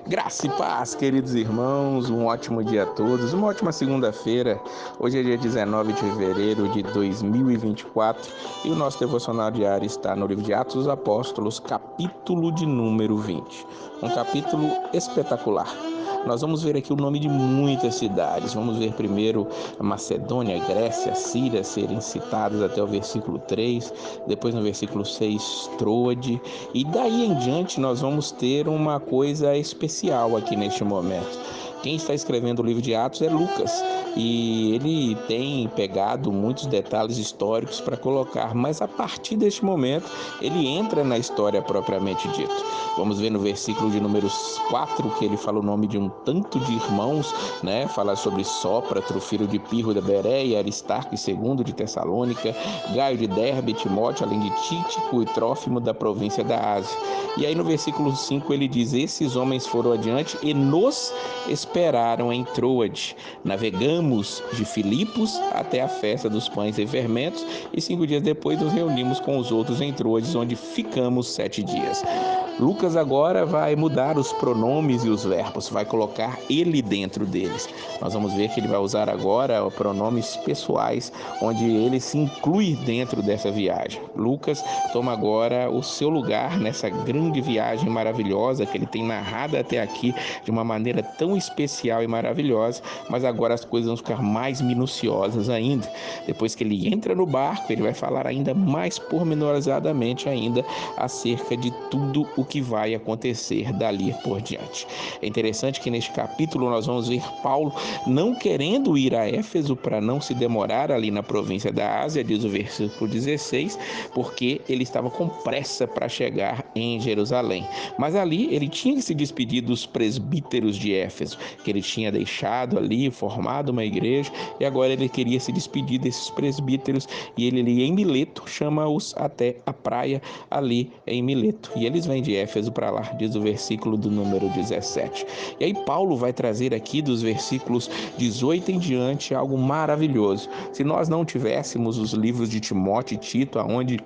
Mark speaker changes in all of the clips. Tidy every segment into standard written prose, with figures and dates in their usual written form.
Speaker 1: Graça e paz, queridos irmãos, um ótimo dia a todos, uma ótima segunda-feira. Hoje é dia 19 de fevereiro de 2024 e o nosso devocional diário está no livro de Atos dos Apóstolos, capítulo de número 20. Um capítulo espetacular. Nós vamos ver aqui o nome de muitas cidades. Vamos ver primeiro a Macedônia, Grécia, Síria serem citadas até o versículo 3, depois no versículo 6, Troade, e daí em diante nós vamos ter uma coisa especial aqui neste momento. Quem está escrevendo o livro de Atos é Lucas, e ele tem pegado muitos detalhes históricos para colocar, mas a partir deste momento ele entra na história propriamente dito. Vamos ver no versículo de número 4 que ele fala o nome de um tanto de irmãos, né? Fala sobre Sópatro, filho de Pirro da Bereia, Aristarco II de Tessalônica, Gaio de Derbe, Timóteo, além de Tíquico e Trófimo da província da Ásia. E aí no versículo 5 ele diz: esses homens foram adiante e nos esperaram em Troade. Navegamos de Filipos até a festa dos pães e fermentos e 5 dias depois nos reunimos com os outros em Troade, onde ficamos 7 dias. Lucas agora vai mudar os pronomes e os verbos, vai colocar ele dentro deles. Nós vamos ver que ele vai usar agora pronomes pessoais, onde ele se inclui dentro dessa viagem. Lucas toma agora o seu lugar nessa grande viagem maravilhosa que ele tem narrado até aqui de uma maneira tão especial e maravilhosa, mas agora as coisas vão ficar mais minuciosas ainda. Depois que ele entra no barco, ele vai falar ainda mais pormenorizadamente ainda acerca de tudo o que vai acontecer dali por diante. É interessante que neste capítulo nós vamos ver Paulo não querendo ir a Éfeso para não se demorar ali na província da Ásia, diz o versículo 16, porque ele estava com pressa para chegar em Jerusalém. Mas ali ele tinha que se despedir dos presbíteros de Éfeso, que ele tinha deixado ali, formado uma igreja, e agora ele queria se despedir desses presbíteros, e ele ali em Mileto chama-os até a praia ali em Mileto. E eles vêm de Éfeso para lá, diz o versículo do número 17. E aí Paulo vai trazer aqui dos versículos 18 em diante algo maravilhoso. Se nós não tivéssemos os livros de Timóteo e Tito, aonde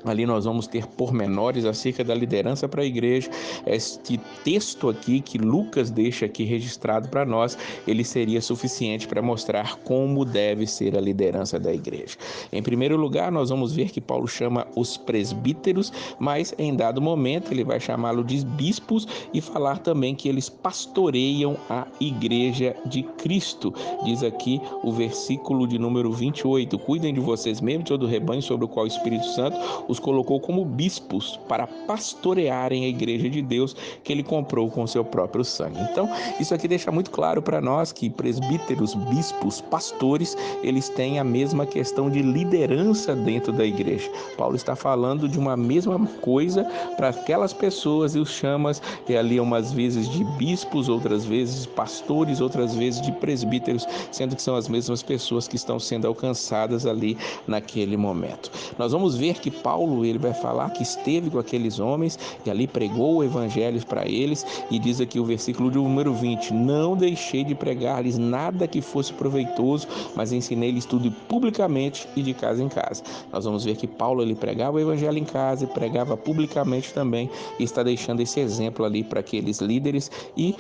Speaker 1: ali nós vamos ter pormenores acerca da liderança para a igreja. Este texto aqui que Lucas deixa aqui registrado para nós, ele seria suficiente para mostrar como deve ser a liderança da igreja. Em primeiro lugar, nós vamos ver que Paulo chama os presbíteros, mas em dado momento ele vai chamá-lo de bispos e falar também que eles pastoreiam a igreja de Cristo. Diz aqui o versículo de número 28, cuidem de vocês mesmos, de todo o rebanho sobre o qual o Espírito Santo os colocou como bispos para pastorearem a igreja de Deus que ele comprou com seu próprio sangue. Então, isso aqui deixa muito claro para nós que presbíteros, bispos, pastores, eles têm a mesma questão de liderança dentro da igreja. Paulo está falando de uma mesma coisa para aquelas pessoas e os chama ali umas vezes de bispos, outras vezes de pastores, outras vezes de presbíteros, sendo que são as mesmas pessoas que estão sendo alcançadas ali naquele momento. Nós vamos ver que Paulo ele vai falar que esteve com aqueles homens e ali pregou o evangelho para eles, e diz aqui o versículo de número 20: não deixei de pregar-lhes nada que fosse proveitoso, mas ensinei-lhes tudo publicamente e de casa em casa. Nós vamos ver que Paulo ele pregava o evangelho em casa e pregava publicamente também, e está deixando esse exemplo ali para aqueles líderes, e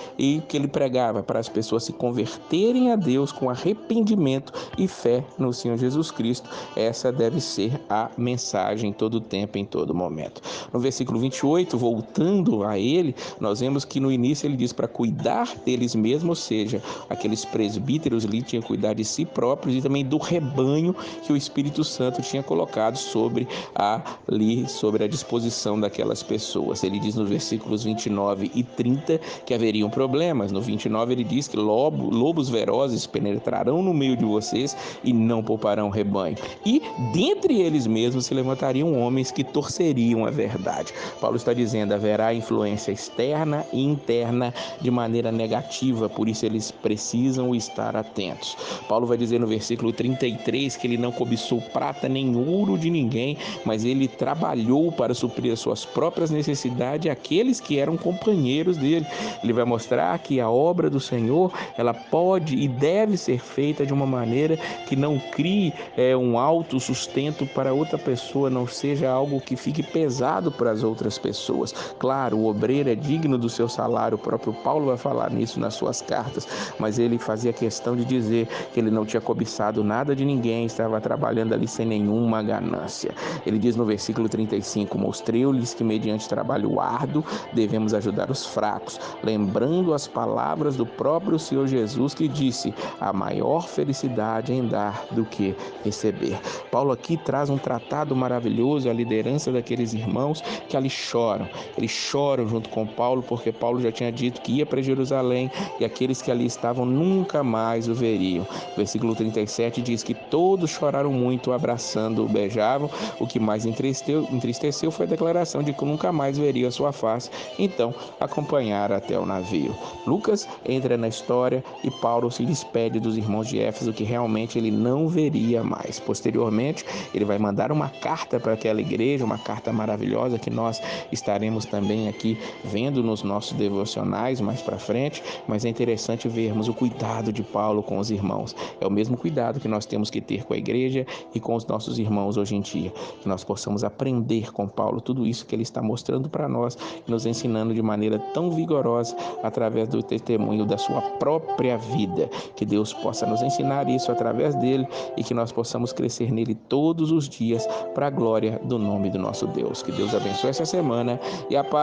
Speaker 1: que ele pregava para as pessoas se converterem a Deus com arrependimento e fé no Senhor Jesus Cristo. Essa deve ser a mensagem em todo tempo, em todo momento. No versículo 28, voltando a ele, nós vemos que no início ele diz para cuidar deles mesmos, ou seja, aqueles presbíteros ali tinham que cuidar de si próprios e também do rebanho que o Espírito Santo tinha colocado sobre a disposição daquelas pessoas. Ele diz nos versículos 29 e 30 que haveriam problemas. No 29 ele diz que lobos ferozes penetrarão no meio de vocês e não pouparão o rebanho. E dentre eles mesmos se levantariam homens que torceriam a verdade. Paulo está dizendo, haverá influência externa e interna de maneira negativa, por isso eles precisam estar atentos. Paulo vai dizer no versículo 33 que ele não cobiçou prata nem ouro de ninguém, mas ele trabalhou para suprir as suas próprias necessidades e aqueles que eram companheiros dele. Ele vai mostrar que a obra do Senhor, ela pode e deve ser feita de uma maneira que não crie um autossustento para outra pessoa, não ser seja algo que fique pesado para as outras pessoas. Claro, o obreiro é digno do seu salário, o próprio Paulo vai falar nisso nas suas cartas, mas ele fazia questão de dizer que ele não tinha cobiçado nada de ninguém, estava trabalhando ali sem nenhuma ganância. Ele diz no versículo 35, mostrei-lhes que mediante trabalho árduo devemos ajudar os fracos, lembrando as palavras do próprio Senhor Jesus que disse, a maior felicidade em dar do que receber. Paulo aqui traz um tratado maravilhoso à liderança daqueles irmãos que ali choram. Eles choram junto com Paulo porque Paulo já tinha dito que ia para Jerusalém e aqueles que ali estavam nunca mais o veriam. Versículo 37 diz que todos choraram muito, abraçando, o beijavam. O que mais entristeceu foi a declaração de que nunca mais veria a sua face. Então, acompanharam até o navio. Lucas entra na história e Paulo se despede dos irmãos de Éfeso que realmente ele não veria mais. Posteriormente, ele vai mandar uma carta para aquela igreja, uma carta maravilhosa que nós estaremos também aqui vendo nos nossos devocionais mais para frente, mas é interessante vermos o cuidado de Paulo com os irmãos. É o mesmo cuidado que nós temos que ter com a igreja e com os nossos irmãos hoje em dia. Que nós possamos aprender com Paulo tudo isso que ele está mostrando para nós, nos ensinando de maneira tão vigorosa através do testemunho da sua própria vida. Que Deus possa nos ensinar isso através dele e que nós possamos crescer nele todos os dias para a glória do nome do nosso Deus. Que Deus abençoe essa semana e a paz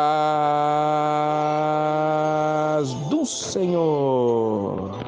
Speaker 1: do Senhor.